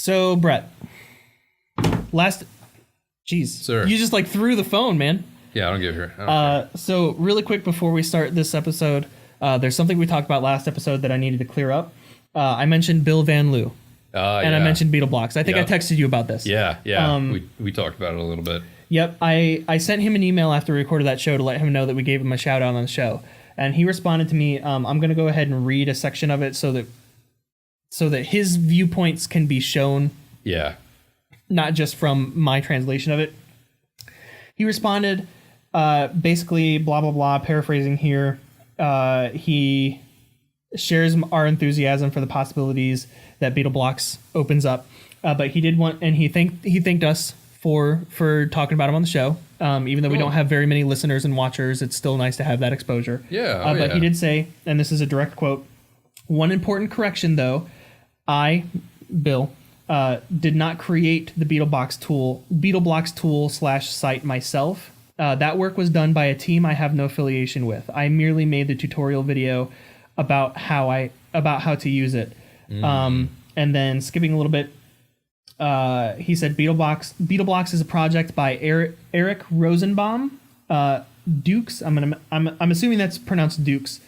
So, Brett, jeez, Sir. You just like threw the phone, man. Yeah, I don't give a care. So really quick before we start this episode, there's something we talked about last episode that I needed to clear up. I mentioned Bill Van Loo, and I mentioned Beetle Blocks. I think I texted you about this. Yeah. We talked about it a little bit. Yep, I sent him an email after we recorded that show to let him know that we gave him a shout out on the show, and he responded to me. I'm going to go ahead and read a section of it so that his viewpoints can be shown. Yeah. Not just from my translation of it. He responded, basically, blah, blah, blah, paraphrasing here. He shares our enthusiasm for the possibilities that Beetle Blocks opens up. But he did want, and he thanked us for talking about him on the show. Even though we don't have very many listeners and watchers, it's still nice to have that exposure. Yeah. But he did say, and this is a direct quote, "One important correction, though. Bill, did not create the Beetle Blocks tool /site myself. That work was done by a team I have no affiliation with. I merely made the tutorial video about how to use it." And then skipping a little bit, he said Beetle Blocks is a project by Eric Rosenbaum, Dukes. I'm assuming that's pronounced Dukes.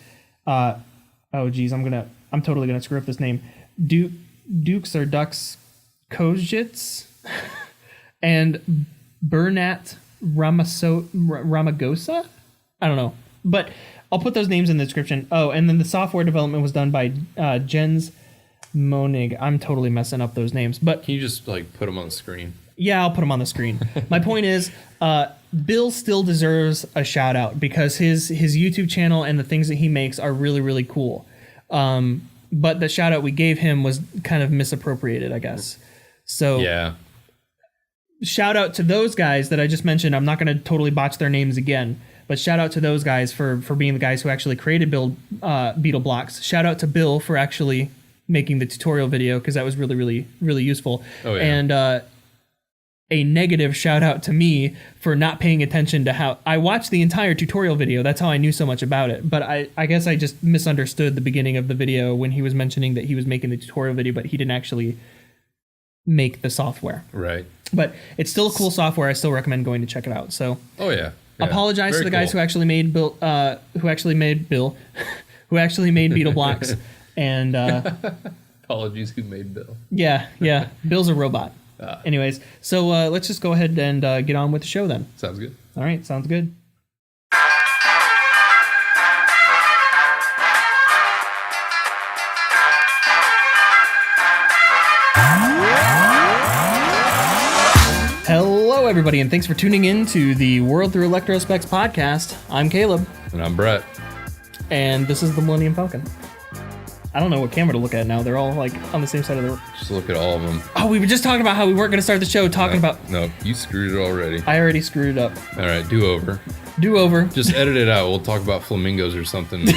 Oh geez, I'm totally gonna screw up this name. Dukes or Ducks Kozhitz and Bernat Ramagosa. I don't know, but I'll put those names in the description. Oh, and then the software development was done by Jens Monig. I'm totally messing up those names, but can you just like put them on the screen? Yeah, I'll put them on the screen. My point is, Bill still deserves a shout out because his YouTube channel and the things that he makes are really, really cool. But the shout out we gave him was kind of misappropriated, I guess. So yeah, shout out to those guys that I just mentioned. I'm not going to totally botch their names again, but shout out to those guys for being the guys who actually created Beetle Blocks. Shout out to Bill for actually making the tutorial video because that was really, really, really useful. Oh, yeah. And a negative shout out to me for not paying attention to how I watched the entire tutorial video. That's how I knew so much about it. But I guess I just misunderstood the beginning of the video when he was mentioning that he was making the tutorial video, but he didn't actually make the software. Right. But it's still a cool software. I still recommend going to check it out. So oh yeah. Apologize to the guys who actually made Bill, who actually made Beetle Blocks. And apologies who made Bill. Yeah. Bill's a robot. Anyways, so let's just go ahead and get on with the show then. Sounds good. All right, sounds good. Hello, everybody, and thanks for tuning in to the World Through Electrospecs podcast. I'm Caleb. And I'm Brett. And this is the Millennium Falcon. I don't know what camera to look at now. They're all like on the same side of the... Just look at all of them. Oh, we were just talking about how we weren't going to start the show talking about... No, you screwed it already. I already screwed it up. All right, do over. Just edit it out. We'll talk about flamingos or something in the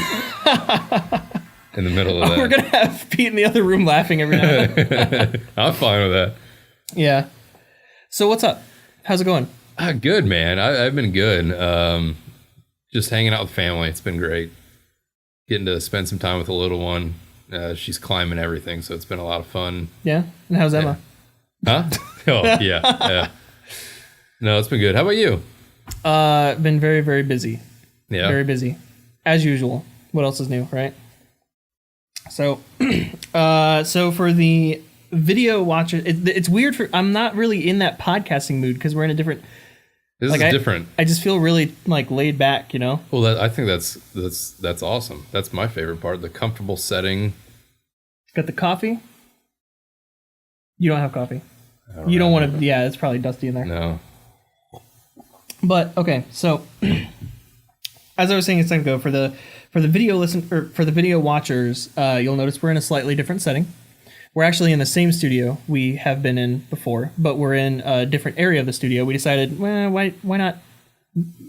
middle of that. We're going to have Pete in the other room laughing every now and then. I'm fine with that. Yeah. So what's up? How's it going? Good, man. I've been good. Just hanging out with family. It's been great. Getting to spend some time with the little one. She's climbing everything, so it's been a lot of fun. Yeah? And how's Emma? Huh? Oh, yeah. No, it's been good. How about you? Been very, very busy. Yeah. Very busy. As usual. What else is new, right? So, so for the video watcher, it's weird I'm not really in that podcasting mood because we're in a different... This is different. I just feel really like laid back, you know? Well, I think that's awesome. That's my favorite part. The comfortable setting. Got the coffee? You don't have coffee. You don't want to... Yeah, it's probably dusty in there. No. But, okay, so... as I was saying a second ago, for the video watchers, you'll notice we're in a slightly different setting. We're actually in the same studio we have been in before, but we're in a different area of the studio. We decided, well, why not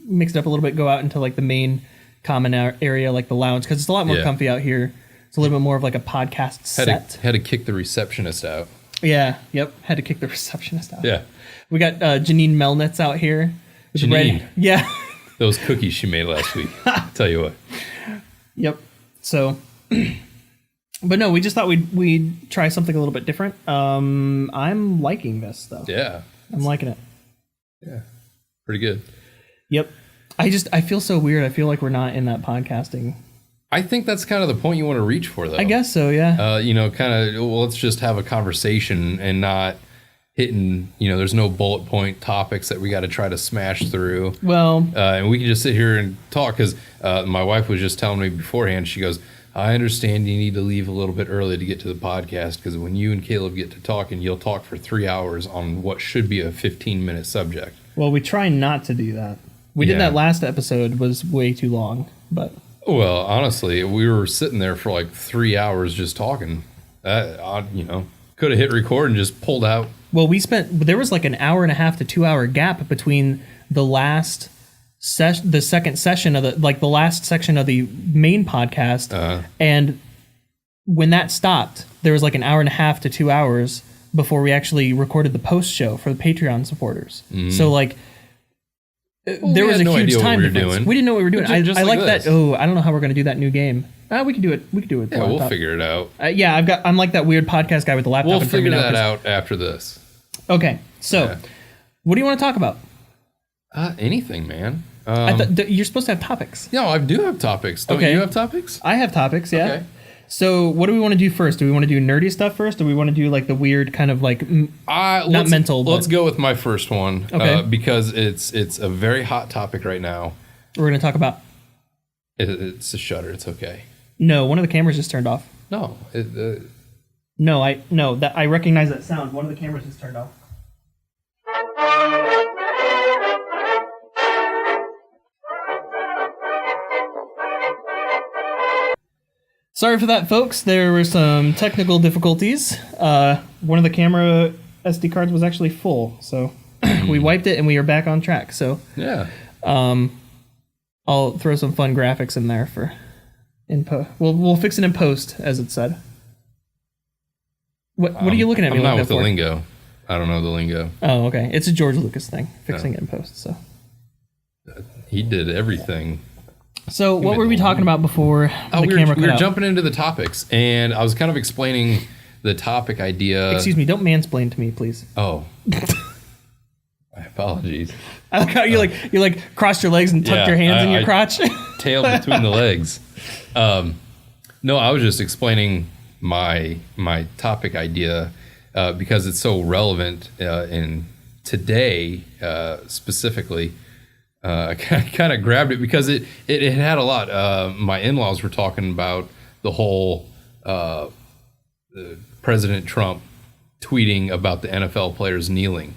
mix it up a little bit, go out into like the main common area, like the lounge, because it's a lot more comfy out here. It's a little bit more of like a podcast set. Had to kick the receptionist out. Yeah, yep. Had to kick the receptionist out. Yeah. We got Janine Melnitz out here. Janine. Yeah. Those cookies she made last week. Tell you what. Yep. So... But no, we just thought we'd try something a little bit different. I'm liking this though. Yeah. I'm liking it. Yeah. Pretty good. Yep. I feel so weird. I feel like we're not in that podcasting. I think that's kind of the point you want to reach for, though. I guess so, yeah. Kind of, well, let's just have a conversation and not hitting, there's no bullet point topics that we got to try to smash through. Well, and we can just sit here and talk because my wife was just telling me beforehand, she goes, I understand you need to leave a little bit early to get to the podcast because when you and Caleb get to talking, you'll talk for 3 hours on what should be a 15-minute subject. Well, we try not to do that. We did that last episode, was way too long, but... Well, honestly, we were sitting there for like 3 hours just talking. Could have hit record and just pulled out. Well, there was like an hour and a half to 2 hour gap between the last the second session of the last section of the main podcast, and when that stopped, there was like an hour and a half to 2 hours before we actually recorded the post show for the Patreon supporters. So like. There was a huge time difference. We didn't know what we were doing. I like that. Oh, I don't know how we're going to do that new game. We can do it. We can do it. Yeah, we'll figure it out. I'm like that weird podcast guy with the laptop. We'll figure that out after this. Okay, so what do you want to talk about? Anything, man. I thought you're supposed to have topics. No, I do have topics. Don't you have topics? I have topics. Yeah. Okay. So what do we want to do first? Do we want to do nerdy stuff first? Or do we want to do like the weird kind of like not mental? Let's go with my first one because it's a very hot topic right now. We're going to talk about... It's a shutter. It's okay. No, one of the cameras just turned off. No. I recognize that sound. One of the cameras just turned off. Sorry for that, folks. There were some technical difficulties. One of the camera SD cards was actually full, so we wiped it and we are back on track. So yeah, I'll throw some fun graphics in there for input. We'll fix it in post, as it said. What are you looking at me I'm like not that with for? The lingo. I don't know the lingo. Oh, okay. It's a George Lucas thing, fixing it in post. So he did everything. So what were we talking about before the camera cut out? We were jumping into the topics, and I was kind of explaining the topic idea. Excuse me, don't mansplain to me, please. Oh. My apologies. I like how you crossed your legs and tucked your hands in your crotch. Tail between the legs. No, I was just explaining my topic idea because it's so relevant in today specifically. I kind of grabbed it because it had a lot. My in-laws were talking about the whole President Trump tweeting about the NFL players kneeling.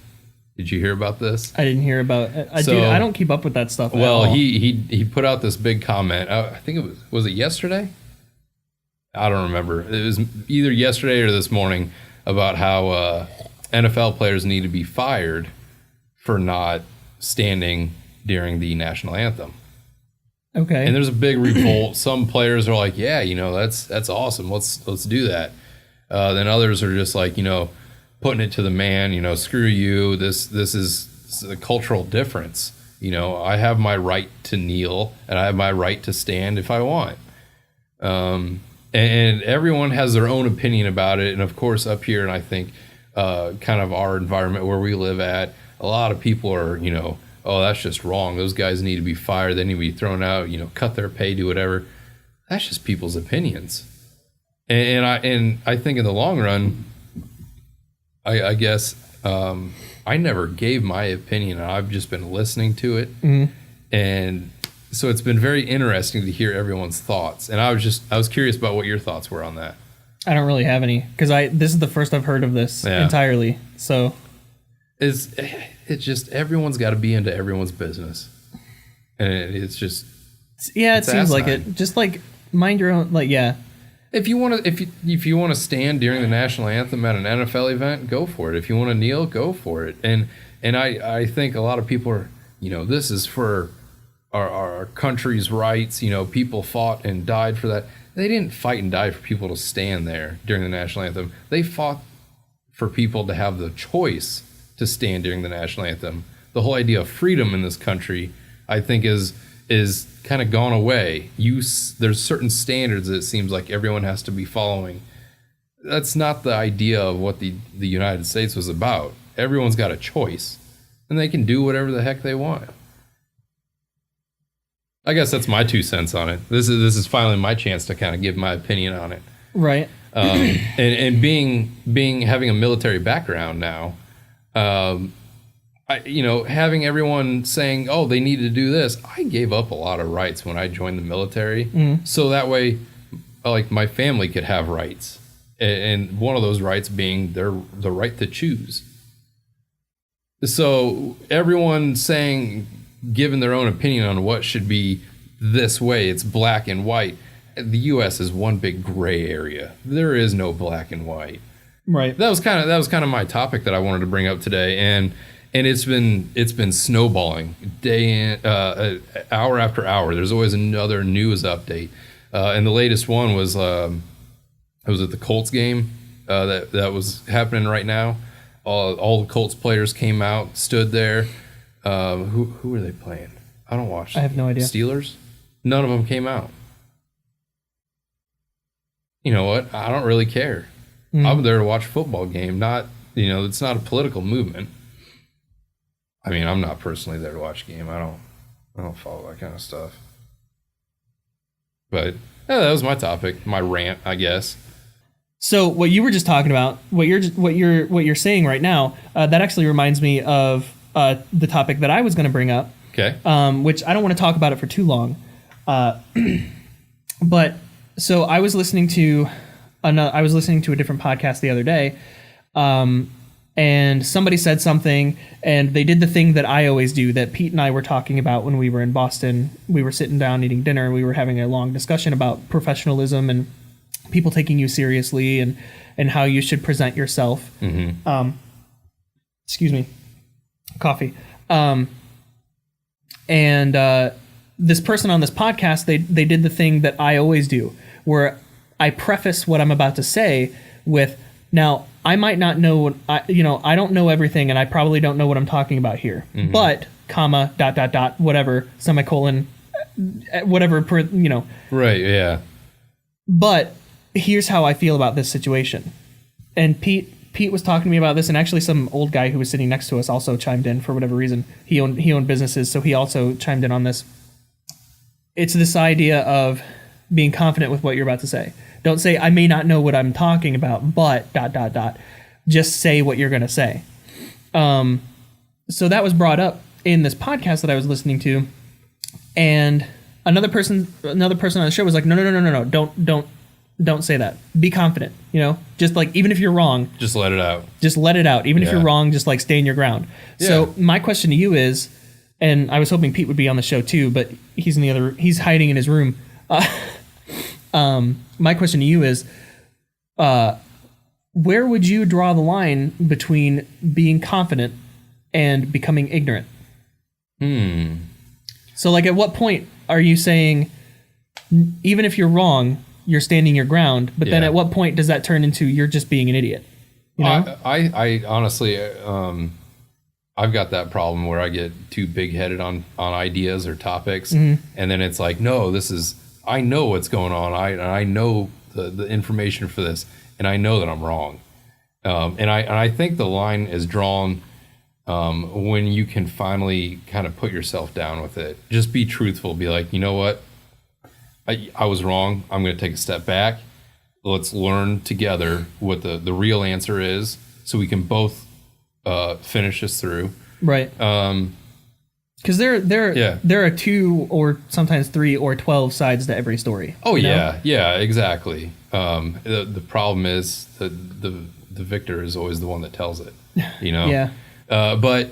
Did you hear about this? I didn't hear about it. I don't keep up with that stuff. Well, he put out this big comment. I think was it yesterday? I don't remember. It was either yesterday or this morning about how NFL players need to be fired for not standing during the national anthem. Okay. And there's a big revolt. Some players are like, yeah, that's awesome. Let's do that. Then others are just like, putting it to the man, screw you. This is a cultural difference. I have my right to kneel and I have my right to stand if I want. And everyone has their own opinion about it. And of course up here, and I think kind of our environment where we live at, a lot of people are, oh, that's just wrong. Those guys need to be fired. They need to be thrown out, cut their pay, do whatever. That's just people's opinions. And I think in the long run, I guess I never gave my opinion. I've just been listening to it. Mm-hmm. And so it's been very interesting to hear everyone's thoughts. And I was curious about what your thoughts were on that. I don't really have any because this is the first I've heard of this entirely. So it's just everyone's got to be into everyone's business, and it seems like it. Just like mind your own. If you want to stand during the national anthem at an NFL event, go for it. If you want to kneel, go for it. And I think a lot of people are this is for our country's rights. People fought and died for that. They didn't fight and die for people to stand there during the national anthem. They fought for people to have the choice to stand during the national anthem. The whole idea of freedom in this country, I think, is is kind of gone away. There's certain standards that it seems like everyone has to be following. That's not the idea of what the United States was about. Everyone's got a choice, and they can do whatever the heck they want. I guess that's my 2 cents on it. This is finally my chance to kind of give my opinion on it. Right. And having a military background now, having everyone saying, oh, they need to do this. I gave up a lot of rights when I joined the military. So that way, like, my family could have rights. And one of those rights being the right to choose. So everyone saying, giving their own opinion on what should be this way, it's black and white. The U.S. is one big gray area. There is no black and white. Right. That was kind of my topic that I wanted to bring up today, and it's been snowballing day in, hour after hour. There's always another news update, and the latest one was at the Colts game that was happening right now. All the Colts players came out, stood there. Who are they playing? I don't watch. I have no idea. Steelers? None of them came out. You know what? I don't really care. I'm there to watch a football game. Not, it's not a political movement. I mean, I'm not personally there to watch a game. I don't follow that kind of stuff. But yeah, that was my topic, my rant, I guess. So what you were just talking about, what you're saying right now, that actually reminds me of the topic that I was going to bring up. Okay. Which I don't want to talk about it for too long. But so I was listening to a different podcast the other day, and somebody said something, and they did the thing that I always do, that Pete and I were talking about when we were in Boston. We were sitting down eating dinner, and we were having a long discussion about professionalism and people taking you seriously and how you should present yourself. Excuse me. Coffee. And this person on this podcast, they did the thing that I always do, where I preface what I'm about to say with, now, I might not know, I don't know everything, and I probably don't know what I'm talking about here, but, comma, ... whatever, semicolon, whatever, Right, yeah. But here's how I feel about this situation. And Pete was talking to me about this, and actually some old guy who was sitting next to us also chimed in for whatever reason. He owned businesses, so he also chimed in on this. It's this idea of being confident with what you're about to say. Don't say, I may not know what I'm talking about, but ... Just say what you're going to say. So that was brought up in this podcast that I was listening to, and another person on the show was like, no, don't say that. Be confident, just like, even if you're wrong, just let it out. Even if you're wrong, just like stay in your ground. Yeah. So my question to you is, and I was hoping Pete would be on the show too, but he's hiding in his room. My question to you is, where would you draw the line between being confident and becoming ignorant? So like, at what point are you saying, even if you're wrong, you're standing your ground, but then at what point does that turn into you're just being an idiot? I honestly, I've got that problem where I get too big-headed on ideas or topics, and then it's like, no, I know what's going on. I know the information for this, and I know that I'm wrong. And I think the line is drawn when you can finally kind of put yourself down with it. Just be truthful. Be like, you know what? I was wrong. I'm going to take a step back. Let's learn together what the real answer is, so we can both finish this through. Right. Because there are 2 or sometimes 3 or 12 sides to every story. Oh yeah, exactly. The problem is the victor is always the one that tells it. Yeah. But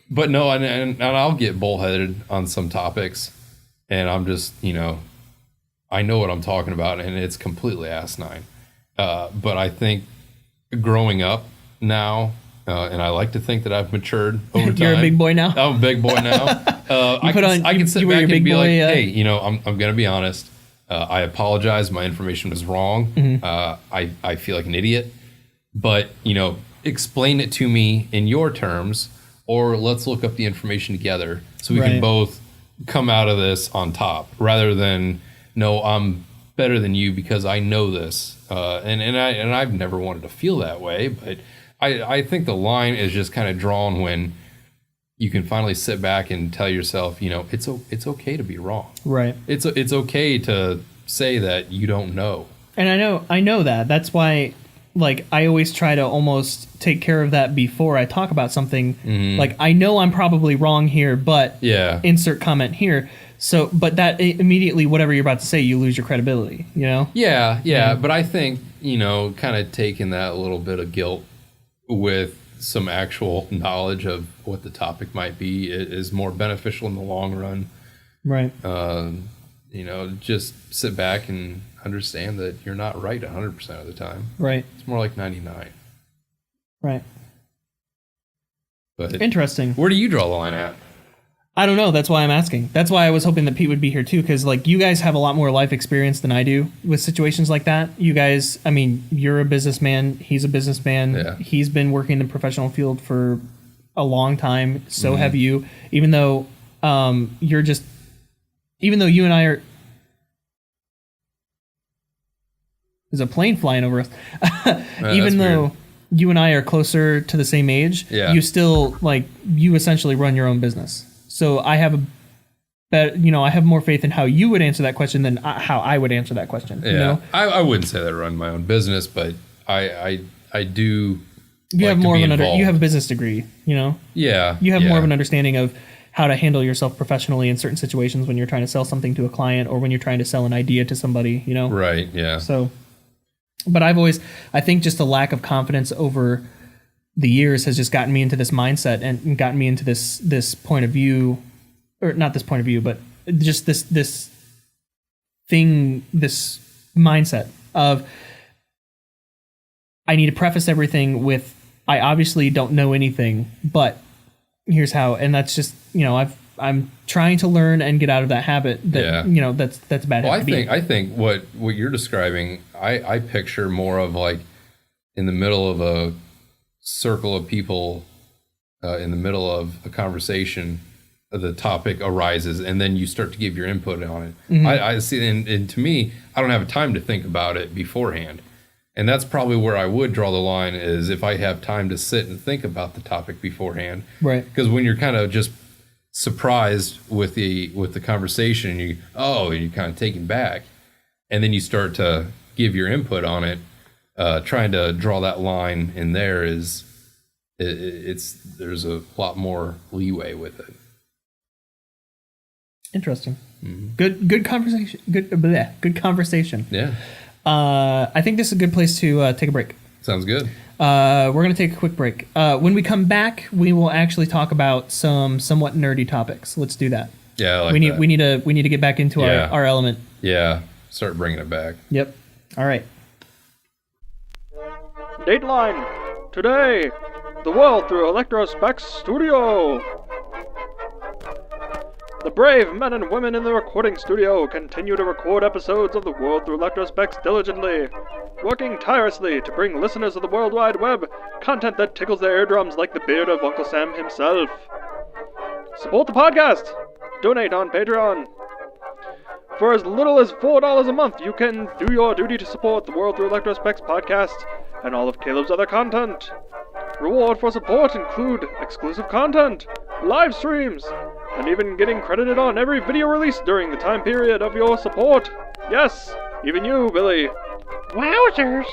no, and I'll get bullheaded on some topics, and I'm just I know what I'm talking about, and it's completely asinine. But I think growing up now, and I like to think that I've matured over time. You're a big boy now? I'm a big boy now. I can sit back and be like, hey, I'm going to be honest. I apologize. My information was wrong. I feel like an idiot. But, explain it to me in your terms, or let's look up the information together so we can both come out of this on top, rather than, no, I'm better than you because I know this. And I've never wanted to feel that way, but I think the line is just kind of drawn when you can finally sit back and tell yourself, it's okay to be wrong. Right. It's okay to say that you don't know. And I know that. That's why, like, I always try to almost take care of that before I talk about something. Mm-hmm. Like, I know I'm probably wrong here, but insert comment here. So, but that immediately, whatever you're about to say, you lose your credibility, Yeah. But I think, kind of taking that little bit of guilt with some actual knowledge of what the topic might be is more beneficial in the long run. Right. Just sit back and understand that you're not right 100% of the time. Right. It's more like 99. Right. But interesting. Where do you draw the line at? I don't know. That's why I'm asking. That's why I was hoping that Pete would be here too, because like you guys have a lot more life experience than I do with situations like that. You guys, I mean, you're a businessman. He's a businessman. Yeah. He's been working in the professional field for a long time. So have you. Even though even though you and I are. There's a plane flying over us. Even though weird. You and I are closer to the same age, you still you essentially run your own business. So I have I have more faith in how you would answer that question than how I would answer that question. Yeah, I wouldn't say that I run my own business, but I do. You have more of you have a business degree, Yeah. You have more of an understanding of how to handle yourself professionally in certain situations when you're trying to sell something to a client or when you're trying to sell an idea to somebody, Right. Yeah. So, but I think just a lack of confidence over the years has just gotten me into this mindset and gotten me into this point of view, or not this point of view, but just this mindset of I need to preface everything with I obviously don't know anything, but here's how. And that's just I'm trying to learn and get out of that habit. That's a bad habit. I think what you're describing, I picture more of like in the middle of a circle of people, in the middle of a conversation, the topic arises, and then you start to give your input on it. Mm-hmm. I see, and to me, I don't have time to think about it beforehand. And that's probably where I would draw the line, is if I have time to sit and think about the topic beforehand. Right. Because when you're kind of just surprised with the conversation, and you're kind of taken back, and then you start to give your input on it, trying to draw that line in there there's a lot more leeway with it. Interesting. Mm-hmm. Good conversation. Good conversation. Yeah. I think this is a good place to take a break. Sounds good. We're going to take a quick break. When we come back, we will actually talk about some somewhat nerdy topics. Let's do that. Yeah, I like that. We need to get back into our element. Yeah, start bringing it back. Yep. All right. Dateline. Today, the world through Electrospecs Studio. The brave men and women in the recording studio continue to record episodes of the world through Electrospecs diligently, working tirelessly to bring listeners of the World Wide Web content that tickles their eardrums like the beard of Uncle Sam himself. Support the podcast. Donate on Patreon. For as little as $4 a month, you can do your duty to support the World Through Electrospecs podcast and all of Caleb's other content. Reward for support include exclusive content, live streams, and even getting credited on every video release during the time period of your support. Yes, even you, Billy. Wowzers!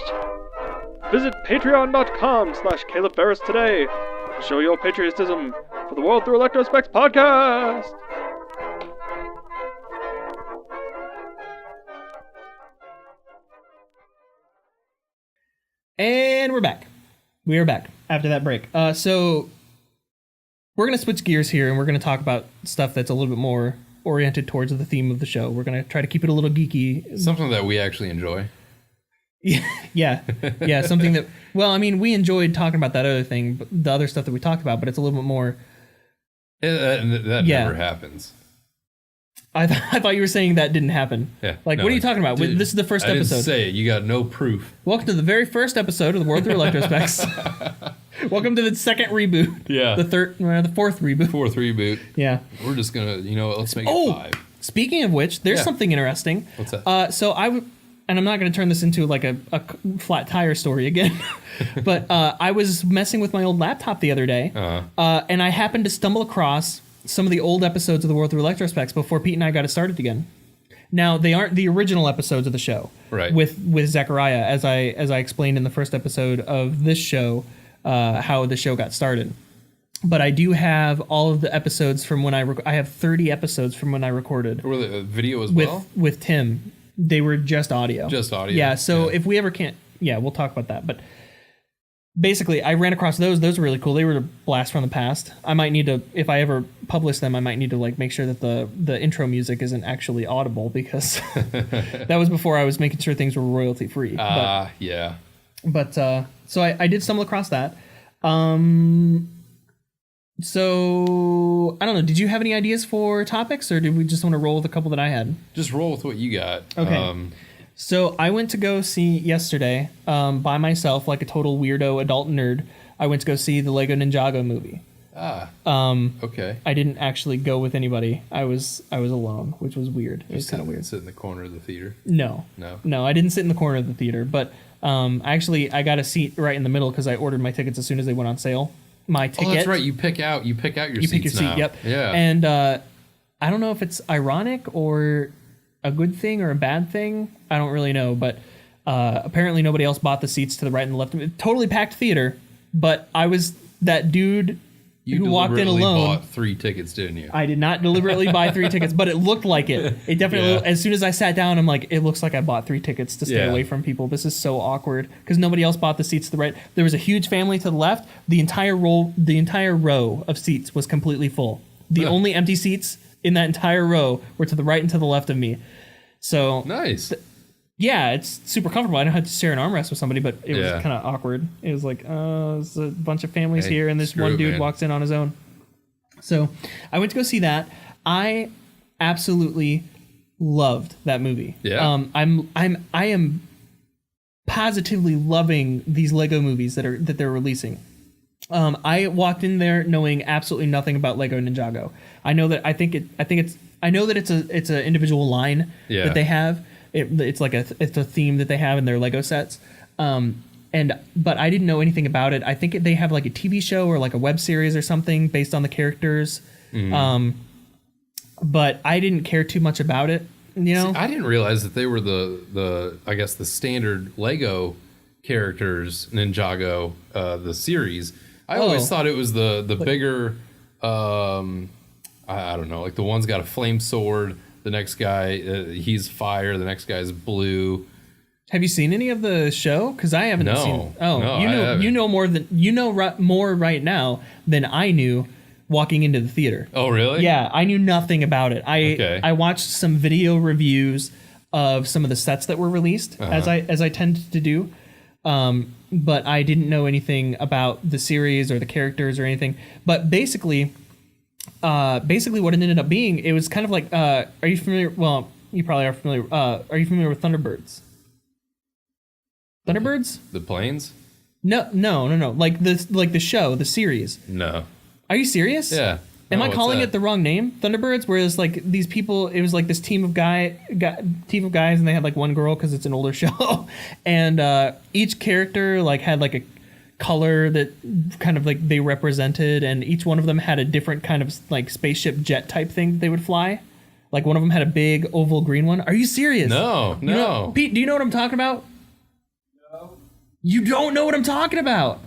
Visit patreon.com/Caleb Ferris today to show your patriotism for the World Through Electrospecs podcast. And we're back. We are back after that break. So we're going to switch gears here, and we're going to talk about stuff that's a little bit more oriented towards the theme of the show. We're going to try to keep it a little geeky. Something that we actually enjoy. Yeah, something that, well, I mean, we enjoyed talking about that other thing, the other stuff that we talked about, but it's a little bit more. That never happens. I thought you were saying that didn't happen. Yeah. Like, what are you talking about? This is the first episode. I didn't say it. You got no proof. Welcome to the very first episode of the World Through Electrospecs. Welcome to the second reboot. Yeah. The fourth reboot. Fourth reboot. Yeah. We're just gonna, let's make it 5. Speaking of which, there's something interesting. What's that? And I'm not going to turn this into like a flat tire story again, but I was messing with my old laptop the other day, and I happened to stumble across some of the old episodes of the World Through Electrospecs before Pete and I got it started again. Now, they aren't the original episodes of the show, right? With Zechariah, as I explained in the first episode of this show, how the show got started. But I do have all of the episodes from when I have 30 episodes from when I recorded. Were they video as well? With Tim. They were just audio. Just audio. Yeah, so if we ever can't... Yeah, we'll talk about that. But basically, I ran across those. Those were really cool. They were a blast from the past. I might need to... If I ever publish them, I might need to make sure that the intro music isn't actually audible, because that was before I was making sure things were royalty-free. Yeah. But, so I did stumble across that. So, I don't know. Did you have any ideas for topics, or did we just want to roll with a couple that I had? Just roll with what you got. Okay. So, I went to go see yesterday, by myself, like a total weirdo adult nerd. I went to go see the Lego Ninjago movie. Okay. I didn't actually go with anybody. I was alone, which was weird. It was kind of weird. Sit in the corner of the theater? No, I didn't sit in the corner of the theater, but I got a seat right in the middle because I ordered my tickets as soon as they went on sale. My ticket. Oh, that's right. You pick out your seats pick your seat. now. Yep. Yeah. And I don't know if it's ironic or a good thing or a bad thing. I don't really know, but apparently nobody else bought the seats to the right and the left. Totally packed theater, but I was that dude who walked in alone. You bought 3 tickets, didn't you? I did not deliberately buy 3 tickets, but it looked like it. It definitely. As soon as I sat down, I'm like, it looks like I bought 3 tickets to stay away from people. This is so awkward because nobody else bought the seats to the right. There was a huge family to the left. The entire row of seats was completely full. The only empty seats in that entire row were to the right and to the left of me. So nice. Yeah, it's super comfortable. I don't have to share an armrest with somebody, but it was kind of awkward. It was like, there's a bunch of families here, and this one dude walks in on his own. So I went to go see that. I absolutely loved that movie. Yeah. I am positively loving these Lego movies that they're releasing. I walked in there knowing absolutely nothing about Lego Ninjago. I know that it's an individual line that they have. It's a theme that they have in their Lego sets. But I didn't know anything about it. I think they have like a TV show or like a web series or something based on the characters. But I didn't care too much about it. See, I didn't realize that they were the I guess the standard Lego characters Ninjago, the series. I always thought it was the bigger, I don't know, like the one's got a flame sword. The next guy, he's fire. The next guy's blue. Have you seen any of the show? Because I haven't seen. Oh, no, you know more right now than I knew walking into the theater. Oh, really? Yeah, I knew nothing about it. I watched some video reviews of some of the sets that were released, as I tend to do. But I didn't know anything about the series or the characters or anything. But basically what it ended up being, it was kind of like, are you familiar? Well, you probably are familiar. Are you familiar with Thunderbirds? Thunderbirds? The planes? No. Like the show, the series. No. Are you serious? Yeah. Am I calling it the wrong name? Thunderbirds? Whereas like these people, it was like this team of guys, and they had like one girl because it's an older show, and each character like had like a color that kind of like they represented, and each one of them had a different kind of like spaceship jet type thing that they would fly. Like one of them had a big oval green one. Are you serious? No. Pete, do you know what I'm talking about? No. You don't know what I'm talking about?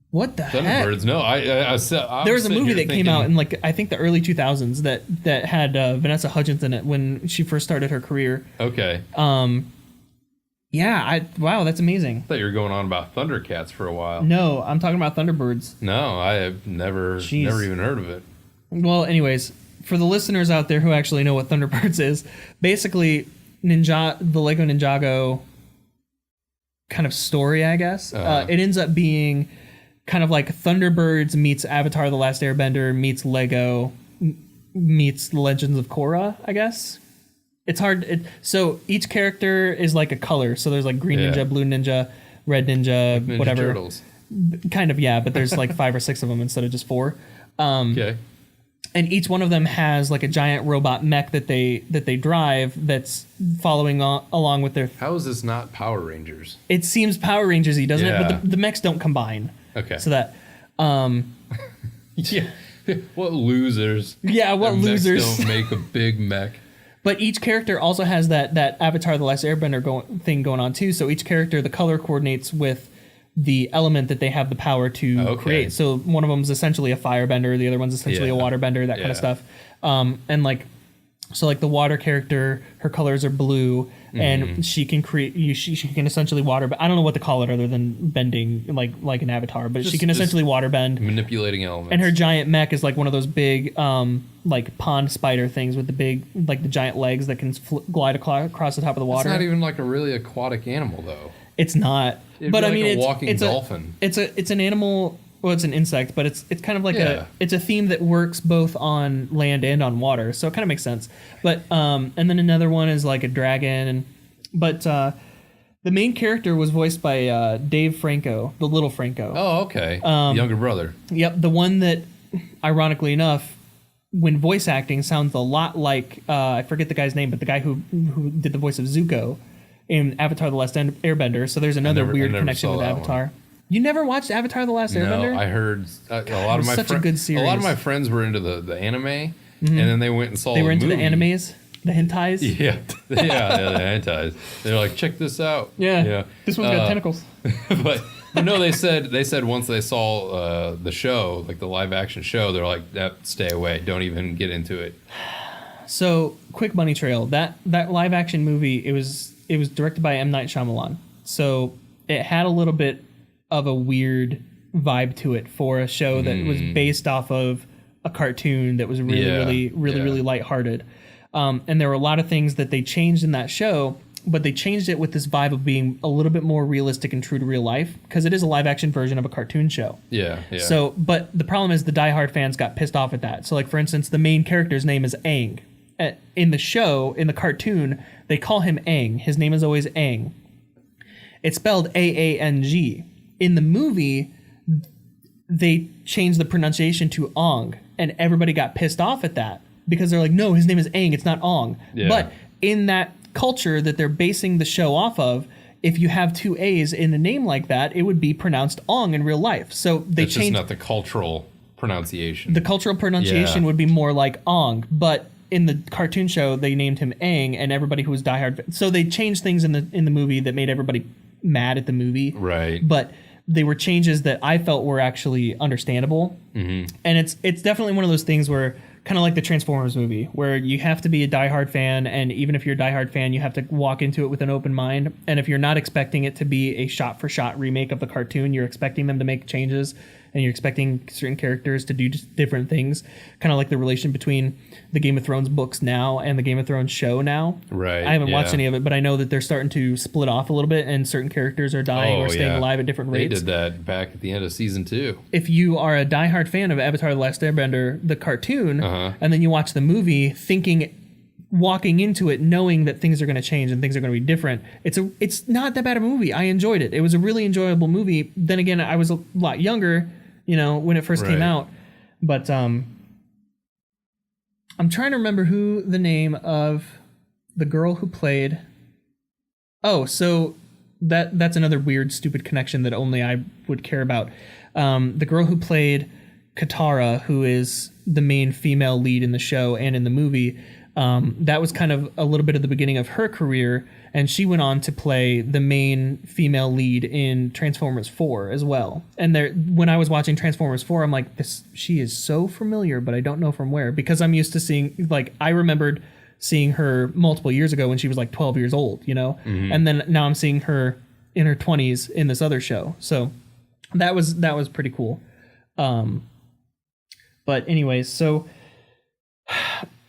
What the Thunderbirds? heck? No, I said there was a movie that came out in like I think the early 2000s that had Vanessa Hudgens in it when she first started her career. Okay. Yeah, wow, that's amazing. I thought you were going on about Thundercats for a while. No, I'm talking about Thunderbirds. No, I have never even heard of it. Well, anyways, for the listeners out there who actually know what Thunderbirds is, basically the Lego Ninjago kind of story, I guess. It ends up being kind of like Thunderbirds meets Avatar: The Last Airbender meets Lego meets Legends of Korra, I guess. It's hard. So each character is like a color. So there's like green ninja, blue ninja, red ninja, Ninja whatever. Turtles. kind of, yeah, but there's like 5 or 6 of them instead of just 4. Okay. And each one of them has like a giant robot mech that they drive that's following along with their. How is this not Power Rangers? It seems Power Rangers-y, doesn't it? Yeah. But the mechs don't combine. Okay. So that. Yeah. What losers? Yeah, what Their mechs losers? don't make a big mech. But each character also has that Avatar: The Last Airbender thing going on too. So each character, the color coordinates with the element that they have the power to create. So one of them is essentially a firebender, the other one's essentially a waterbender, that kind of stuff. And like, so like the water character, her colors are blue, and she can create. She can essentially water. But I don't know what to call it other than bending, like an avatar. But she can essentially water bend, manipulating elements. And her giant mech is like one of those big, like pond spider things with the big, like the giant legs that can glide across the top of the water. It's not even like a really aquatic animal, though. It's not. It'd but be I like mean, a walking dolphin. It's an animal. Well, it's an insect, but it's kind of like it's a theme that works both on land and on water, so it kind of makes sense. But and then another one is like a dragon, but the main character was voiced by Dave Franco, the little Franco. Oh, okay. Younger brother. Yep, the one that, ironically enough, when voice acting sounds a lot like I forget the guy's name, but the guy who did the voice of Zuko in Avatar: The Last Airbender. So there's another weird connection with Avatar. You never watched Avatar: The Last Airbender? No, I heard a lot of my such a good series. A lot of my friends were into the anime, and then they went and saw. They were into movie. the animes, the hentais. Yeah, the hentais. They're like, check this out. Yeah. This one's got tentacles. but no, they said once they saw the show, like the live action show, they're like, stay away, don't even get into it. So, quick money trail. That live action movie, it was directed by M. Night Shyamalan. So it had a little bit of a weird vibe to it for a show that was based off of a cartoon that was really lighthearted. And there were a lot of things that they changed in that show, but they changed it with this vibe of being a little bit more realistic and true to real life, because it is a live action version of a cartoon show. Yeah. So, but the problem is the diehard fans got pissed off at that. So like, for instance, the main character's name is Aang. In the show, in the cartoon, they call him Aang. His name is always Aang. It's spelled Aang. In the movie, they changed the pronunciation to Ong, and everybody got pissed off at that because they're like, no, his name is Aang, it's not Ong. Yeah. But in that culture that they're basing the show off of, if you have 2 A's in a name like that, it would be pronounced Ong in real life. So they changed. It's just not the cultural pronunciation. The cultural pronunciation would be more like Ong, but in the cartoon show, they named him Aang, and everybody who was diehard. So they changed things in the movie that made everybody mad at the movie. Right. But they were changes that I felt were actually understandable. Mm-hmm. And it's definitely one of those things where, kind of like the Transformers movie, where you have to be a diehard fan, and even if you're a diehard fan, you have to walk into it with an open mind. And if you're not expecting it to be a shot-for-shot remake of the cartoon, you're expecting them to make changes, and you're expecting certain characters to do just different things, kind of like the relation between the Game of Thrones books now and the Game of Thrones show now. Right. I haven't watched any of it, but I know that they're starting to split off a little bit, and certain characters are dying or staying alive at different rates. They did that back at the end of season 2. If you are a diehard fan of Avatar: The Last Airbender, the cartoon, and then you watch the movie walking into it knowing that things are going to change and things are going to be different, it's not that bad a movie. I enjoyed it. It was a really enjoyable movie. Then again, I was a lot younger, when it first came out. But I'm trying to remember who the name of the girl who played. Oh, so that's another weird, stupid connection that only I would care about. The girl who played Katara, who is the main female lead in the show and in the movie, that was kind of a little bit of the beginning of her career, and she went on to play the main female lead in Transformers 4 as well. And when I was watching Transformers 4, I'm like, she is so familiar, but I don't know from where, because I'm used to seeing, I remembered seeing her multiple years ago when she was 12 years old, and then now I'm seeing her in her 20s in this other show. So that was pretty cool. But anyways, so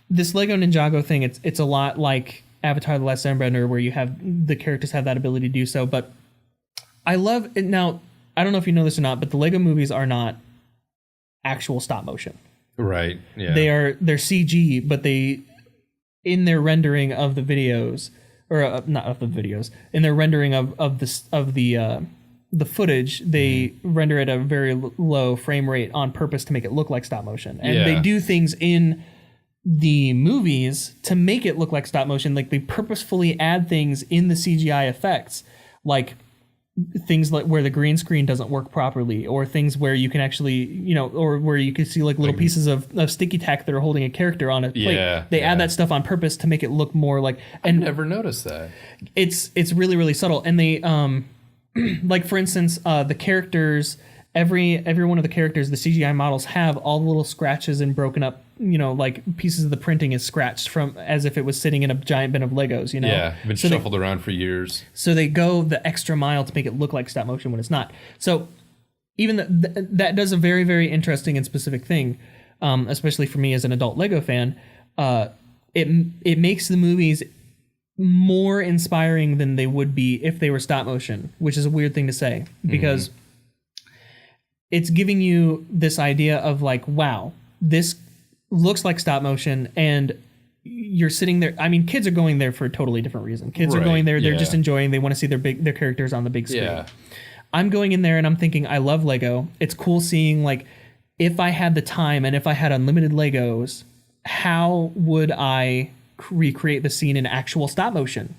this Lego Ninjago thing, it's a lot like Avatar: The Last Airbender, where you have the characters have that ability to do so. But I love it. Now, I don't know if you know this or not, but the Lego movies are not actual stop motion. Right. Yeah. They're CG, but in their rendering of the videos, or not of the videos, in their rendering of the the footage, they render at a very low frame rate on purpose to make it look like stop motion. And they do things in the movies to make it look like stop motion. Like they purposefully add things in the CGI effects, like things like where the green screen doesn't work properly, or things where you can actually, or where you can see like little pieces of sticky tack that are holding a character on a plate. They add that stuff on purpose to make it look more like. And I never noticed that. It's really, really subtle. And they, like for instance, the characters, every one of the characters, the CGI models have all the little scratches and broken up, like pieces of the printing is scratched from as if it was sitting in a giant bin of Legos, Yeah, been shuffled around for years. So they go the extra mile to make it look like stop motion when it's not. So even that does a very, very interesting and specific thing, especially for me as an adult Lego fan. It makes the movies more inspiring than they would be if they were stop motion, which is a weird thing to say, because it's giving you this idea of like, wow, this looks like stop motion, and you're sitting there. I mean, kids are going there for a totally different reason. Kids are going there, they're just enjoying, they want to see their characters on the big screen. Yeah. I'm going in there and I'm thinking, I love Lego. It's cool seeing, like, if I had the time and if I had unlimited Legos, how would I recreate the scene in actual stop motion?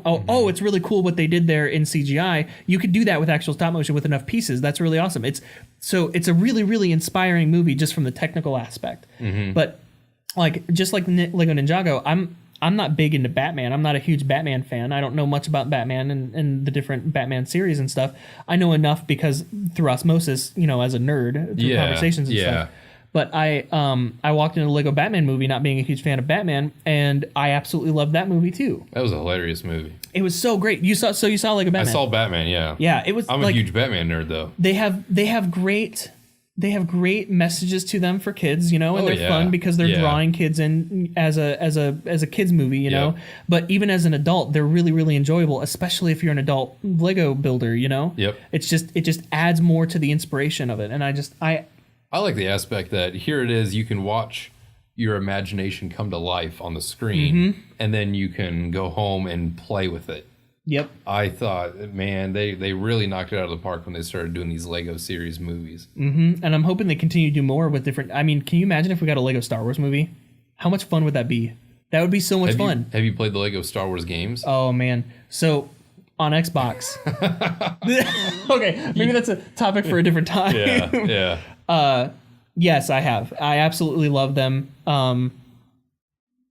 Oh, it's really cool what they did there in CGI. You could do that with actual stop motion with enough pieces. That's really awesome. It's a really, really inspiring movie just from the technical aspect. But like, just like Lego Ninjago, I'm not big into Batman. I'm not a huge Batman fan. I don't know much about Batman and the different Batman series and stuff. I know enough because through osmosis, as a nerd, through conversations and stuff. But I walked into a Lego Batman movie not being a huge fan of Batman, and I absolutely loved that movie too. That was a hilarious movie. It was so great. You saw Lego Batman? I saw Batman, yeah. Yeah, it was. I'm a huge Batman nerd though. They have great messages to them for kids, and they're fun because they're drawing kids in as a kids movie, know. But even as an adult, they're really, really enjoyable, especially if you're an adult Lego builder, Yep. It just adds more to the inspiration of it, and I like the aspect that here it is, you can watch your imagination come to life on the screen, and then you can go home and play with it. Yep. I thought, man, they really knocked it out of the park when they started doing these Lego series movies. And I'm hoping they continue to do more with different. I mean, can you imagine if we got a Lego Star Wars movie? How much fun would that be? That would be so much fun. Have you played the Lego Star Wars games? Oh, man. So on Xbox. Okay, maybe that's a topic for a different time. Yeah. Yes, I have. I absolutely love them.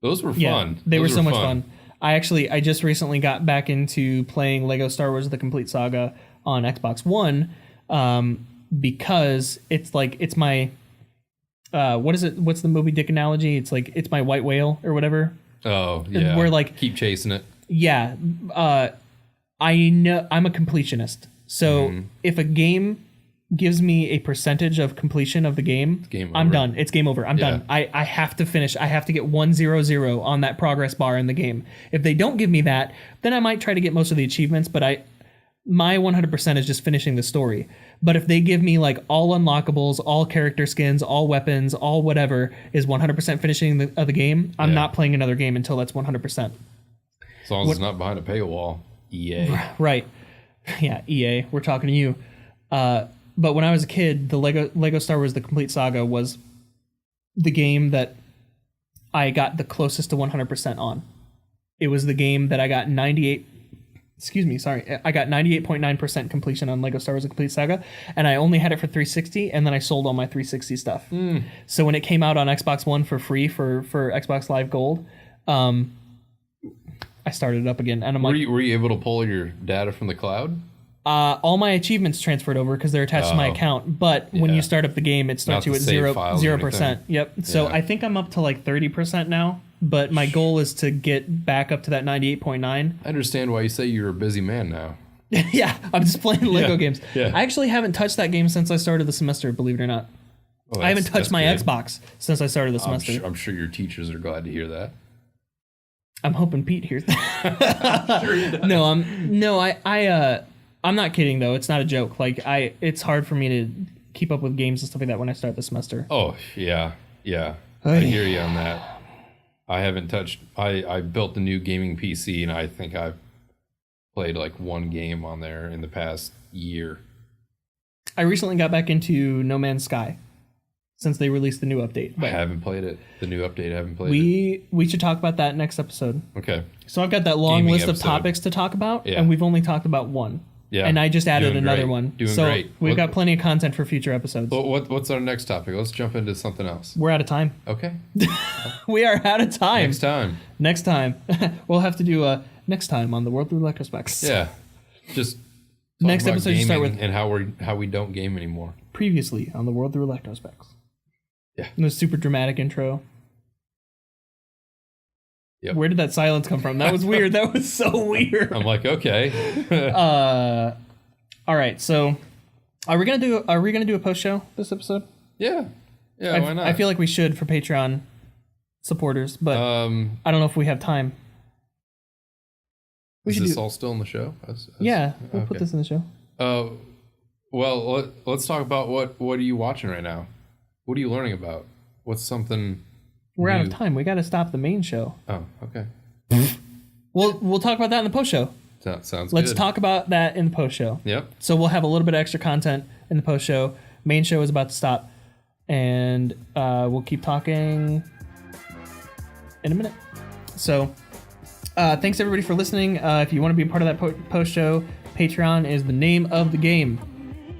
Those were fun. Yeah, they were so much fun. I just recently got back into playing Lego Star Wars: The Complete Saga on Xbox One, because it's my what is it? What's the Moby Dick analogy? It's like it's my white whale or whatever. Oh yeah. Where like keep chasing it. Yeah. I know I'm a completionist. So if a game gives me a percentage of completion of the game, I'm done. It's game over. I'm done. I have to finish. I have to get 100 on that progress bar in the game. If they don't give me that, then I might try to get most of the achievements, but my 100% is just finishing the story. But if they give me like all unlockables, all character skins, all weapons, all whatever is 100% finishing the game, I'm not playing another game until that's 100%. As long as it's not behind a paywall. EA. Right. Yeah, EA. We're talking to you. But when I was a kid, the Lego Star Wars: The Complete Saga was the game that I got the closest to 100% on. It was the game that I got 98.9% completion on Lego Star Wars: The Complete Saga, and I only had it for 360, and then I sold all my 360 stuff. So when it came out on Xbox One for free for Xbox Live Gold, I started it up again, and were you able to pull your data from the cloud? All my achievements transferred over because they're attached to my account. But when you start up the game, it starts you at 0%. Yep. So I think I'm up to like 30% now. But my goal is to get back up to that 98.9. I understand why you say you're a busy man now. Yeah, I'm just playing Lego games. Yeah. I actually haven't touched that game since I started the semester, believe it or not. I haven't touched my Xbox since I stared the semester. I'm sure your teachers are glad to hear that. I'm hoping Pete hears that. I'm sure he does. I'm not kidding though. It's not a joke. Like it's hard for me to keep up with games and stuff like that when I start the semester. Oh yeah. I hear you on that. I haven't touched. I built a new gaming PC and I think I've played like one game on there in the past year. I recently got back into No Man's Sky since they released the new update. I But haven't played it. The new update, I haven't played it. we should talk about that next episode. Okay. So I've got that long Gaming list episode. of topics to talk about, Yeah. and we've only talked about one. Yeah. And I just added Doing another great. one. Doing so great. we've What- got plenty of content for future episodes. What's our next topic? Let's jump into something else. We're out of time. Okay. We are out of time. Next time. Next time. We'll have to do a next time on the World Through Electrospecs. Yeah. Just talk Next about episode you start gaming with- and how we don't game anymore. Previously on the World Through Electrospecs. Yeah. And the super dramatic intro. Yep. Where did that silence come from? That was weird. That was so weird. I'm like, okay. All right. So, are we gonna do a post show this episode? Yeah. Yeah, why not? I feel like we should for Patreon supporters, but I don't know if we have time. We is should this do. all still in the show? Yeah, we'll put okay. this in the show. Well, let's talk about what are you watching right now? What are you learning about? What's something We're out of new? time. We got to stop the main show. Oh, okay. We'll talk about that in the post show. Sounds Let's good. talk about that in the post show. Yep. So we'll have a little bit of extra content in the post show. Main show is about to stop, and we'll keep talking in a minute. So thanks everybody for listening. If you want to be a part of that post show, Patreon is the name of the game,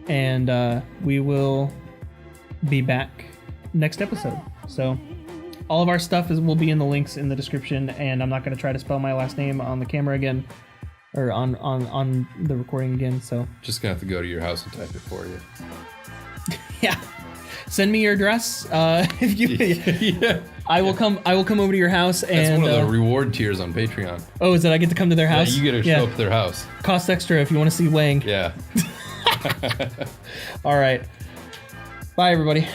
and we will be back next episode. So all of our stuff will be in the links in the description, and I'm not going to try to spell my last name on the camera again, or on the recording again. So Just gonna have to go to your house and type it for you. yeah, send me your address. If you, Yeah. I will come over to your house. That's And one of the reward tiers on Patreon. oh, is that I get to come to their house? Yeah, you get to show up at their house. Cost extra if you want to see Wang. Yeah. All right. Bye, everybody.